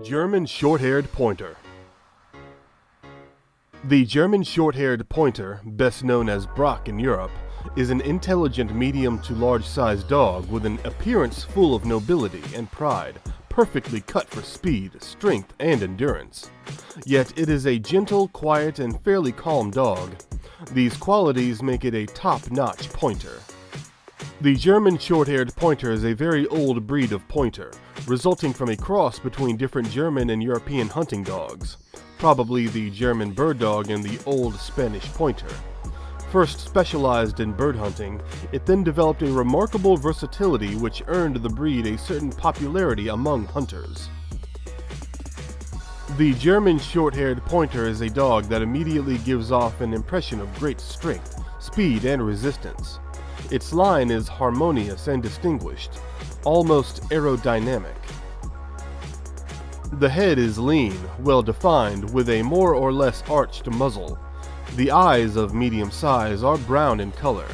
German Shorthaired Pointer. The German Shorthaired Pointer, best known as Brock in Europe, is an intelligent medium to large-sized dog with an appearance full of nobility and pride, perfectly cut for speed, strength, and endurance. Yet it is a gentle, quiet, and fairly calm dog. These qualities make it a top-notch pointer. The German Shorthaired Pointer is a very old breed of pointer, resulting from a cross between different German and European hunting dogs, probably the German bird dog and the old Spanish pointer. First specialized in bird hunting, it then developed a remarkable versatility which earned the breed a certain popularity among hunters. The German Shorthaired Pointer is a dog that immediately gives off an impression of great strength, speed, and resistance. Its line is harmonious and distinguished, almost aerodynamic. The head is lean, well-defined, with a more or less arched muzzle. The eyes, of medium size, are brown in color.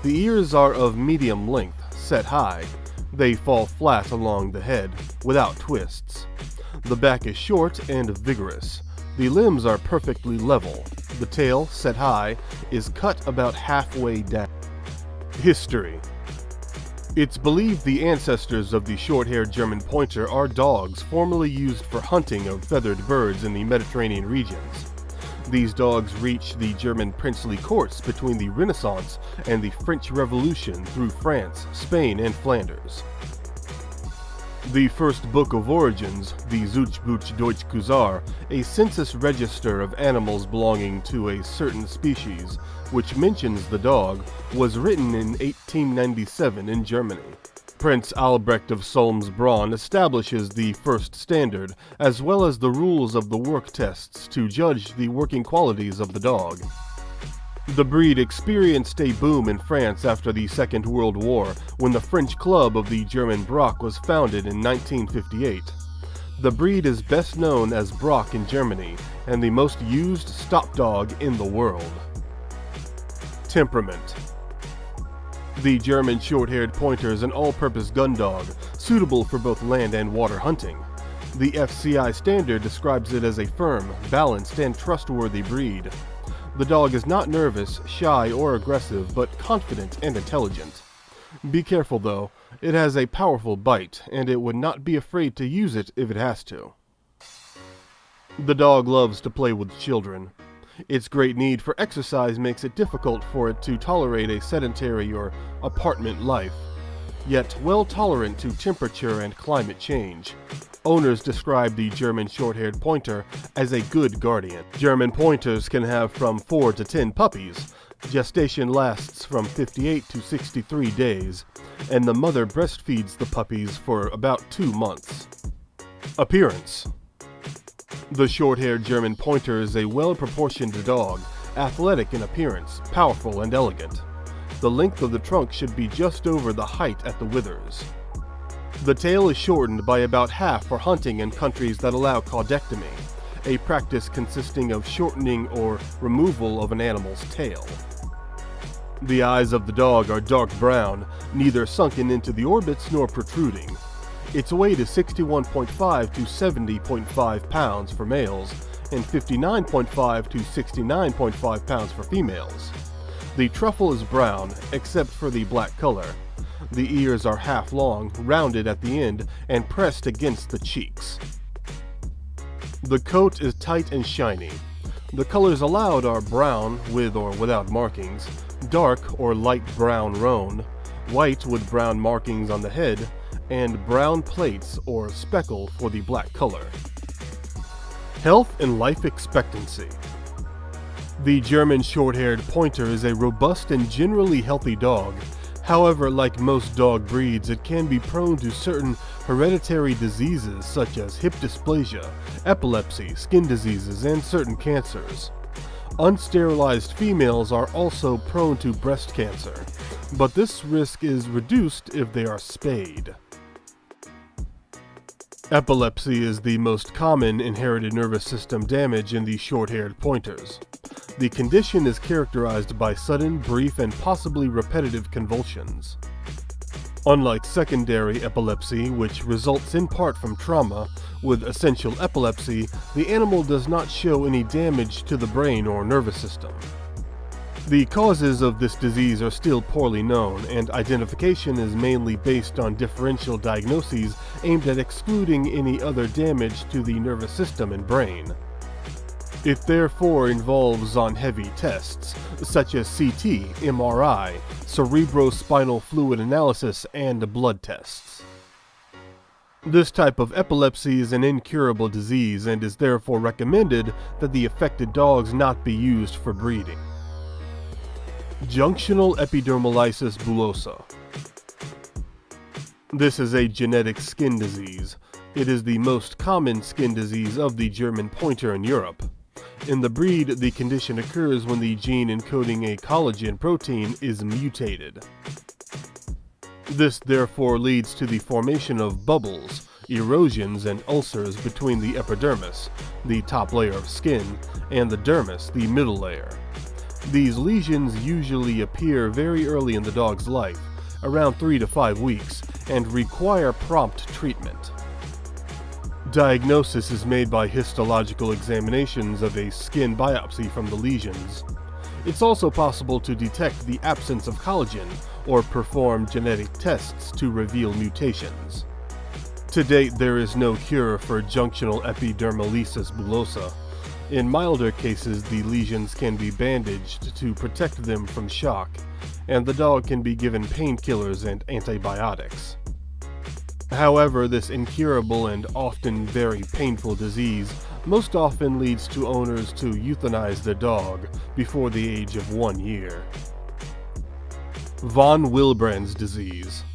The ears are of medium length, set high. They fall flat along the head, without twists. The back is short and vigorous. The limbs are perfectly level. The tail, set high, is cut about halfway down. History. It's believed the ancestors of the short-haired German pointer are dogs formerly used for hunting of feathered birds in the Mediterranean regions. These dogs reached the German princely courts between the Renaissance and the French Revolution through France, Spain, and Flanders. The first book of origins, the Zuchtbuch Deutsch Kusar, a census register of animals belonging to a certain species, which mentions the dog, was written in 1897 in Germany. Prince Albrecht of Solms-Braun establishes the first standard, as well as the rules of the work tests to judge the working qualities of the dog. The breed experienced a boom in France after the Second World War, when the French club of the German Brock was founded in 1958. The breed is best known as Brock in Germany, and the most used stop dog in the world. Temperament. The German Shorthaired Pointer is an all-purpose gun dog, suitable for both land and water hunting. The FCI standard describes it as a firm, balanced, and trustworthy breed. The dog is not nervous, shy, or aggressive, but confident and intelligent. Be careful though, it has a powerful bite, and it would not be afraid to use it if it has to. The dog loves to play with children. Its great need for exercise makes it difficult for it to tolerate a sedentary or apartment life, yet well tolerant to temperature and climate change. Owners describe the German Shorthaired Pointer as a good guardian. German Pointers can have from 4 to 10 puppies. Gestation lasts from 58 to 63 days, and the mother breastfeeds the puppies for about 2 months. Appearance. The short-haired German Pointer is a well-proportioned dog, athletic in appearance, powerful and elegant. The length of the trunk should be just over the height at the withers. The tail is shortened by about half for hunting in countries that allow caudectomy, a practice consisting of shortening or removal of an animal's tail. The eyes of the dog are dark brown, neither sunken into the orbits nor protruding. Its weight is 61.5 to 70.5 pounds for males and 59.5 to 69.5 pounds for females. The truffle is brown, except for the black color. The ears are half long, rounded at the end, and pressed against the cheeks. The coat is tight and shiny. The colors allowed are brown, with or without markings, dark or light brown roan, white with brown markings on the head, and brown plates or speckle for the black color. Health and life expectancy. The German Shorthaired Pointer is a robust and generally healthy dog. However, like most dog breeds, it can be prone to certain hereditary diseases such as hip dysplasia, epilepsy, skin diseases, and certain cancers. Unsterilized females are also prone to breast cancer, but this risk is reduced if they are spayed. Epilepsy is the most common inherited nervous system damage in the short-haired pointers. The condition is characterized by sudden, brief, and possibly repetitive convulsions. Unlike secondary epilepsy, which results in part from trauma, with essential epilepsy, the animal does not show any damage to the brain or nervous system. The causes of this disease are still poorly known, and identification is mainly based on differential diagnoses aimed at excluding any other damage to the nervous system and brain. It therefore involves on heavy tests, such as CT, MRI, cerebrospinal fluid analysis, and blood tests. This type of epilepsy is an incurable disease and is therefore recommended that the affected dogs not be used for breeding. Junctional epidermolysis bullosa. This is a genetic skin disease. It is the most common skin disease of the German Pointer in Europe. In the breed, the condition occurs when the gene encoding a collagen protein is mutated. This therefore leads to the formation of bubbles, erosions, and ulcers between the epidermis, the top layer of skin, and the dermis, the middle layer. These lesions usually appear very early in the dog's life, around 3 to 5 weeks, and require prompt treatment. Diagnosis is made by histological examinations of a skin biopsy from the lesions. It's also possible to detect the absence of collagen or perform genetic tests to reveal mutations. To date, there is no cure for junctional epidermolysis bullosa. In milder cases, the lesions can be bandaged to protect them from shock, and the dog can be given painkillers and antibiotics. However, this incurable and often very painful disease most often leads to owners to euthanize their dog before the age of 1 year. Von Willebrand's disease.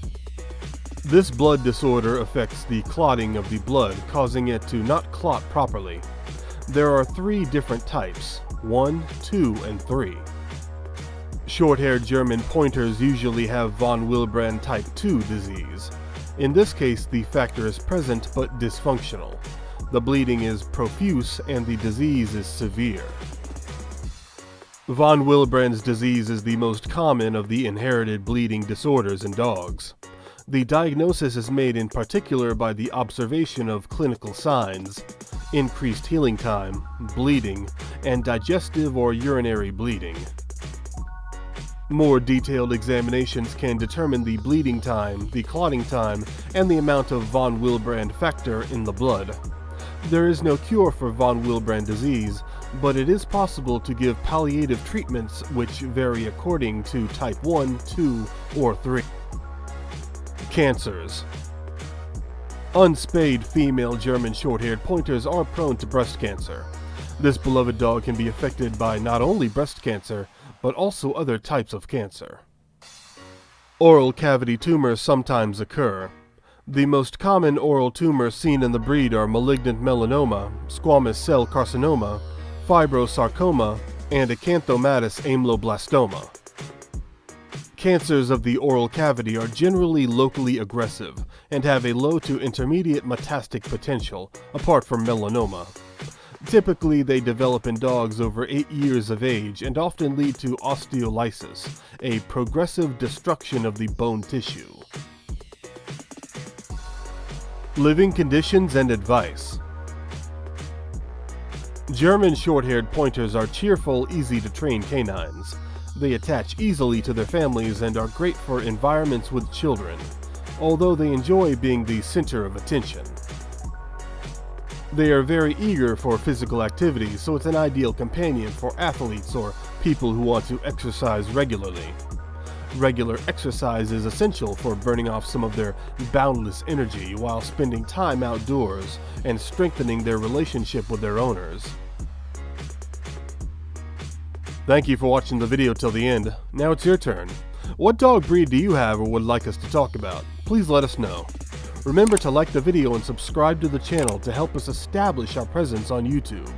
This blood disorder affects the clotting of the blood, causing it to not clot properly. There are 3 different types, 1, 2, and 3. Short-haired German Pointers usually have von Willebrand type 2 disease. In this case, the factor is present but dysfunctional. The bleeding is profuse and the disease is severe. Von Willebrand's disease is the most common of the inherited bleeding disorders in dogs. The diagnosis is made in particular by the observation of clinical signs, increased healing time, bleeding, and digestive or urinary bleeding. More detailed examinations can determine the bleeding time, the clotting time, and the amount of von Willebrand factor in the blood. There is no cure for von Willebrand disease, but it is possible to give palliative treatments which vary according to type 1, 2, or 3. Cancers. Unspayed female German Shorthaired Pointers are prone to breast cancer. This beloved dog can be affected by not only breast cancer, but also other types of cancer. Oral cavity tumors sometimes occur. The most common oral tumors seen in the breed are malignant melanoma, squamous cell carcinoma, fibrosarcoma, and acanthomatous amyloblastoma. Cancers of the oral cavity are generally locally aggressive and have a low to intermediate metastatic potential, apart from melanoma. Typically, they develop in dogs over 8 years of age and often lead to osteolysis, a progressive destruction of the bone tissue. Living conditions and advice. German Shorthaired Pointers are cheerful, easy-to-train canines. They attach easily to their families and are great for environments with children, although they enjoy being the center of attention. They are very eager for physical activity, so it's an ideal companion for athletes or people who want to exercise regularly. Regular exercise is essential for burning off some of their boundless energy while spending time outdoors and strengthening their relationship with their owners. Thank you for watching the video till the end. Now it's your turn. What dog breed do you have or would like us to talk about? Please let us know. Remember to like the video and subscribe to the channel to help us establish our presence on YouTube.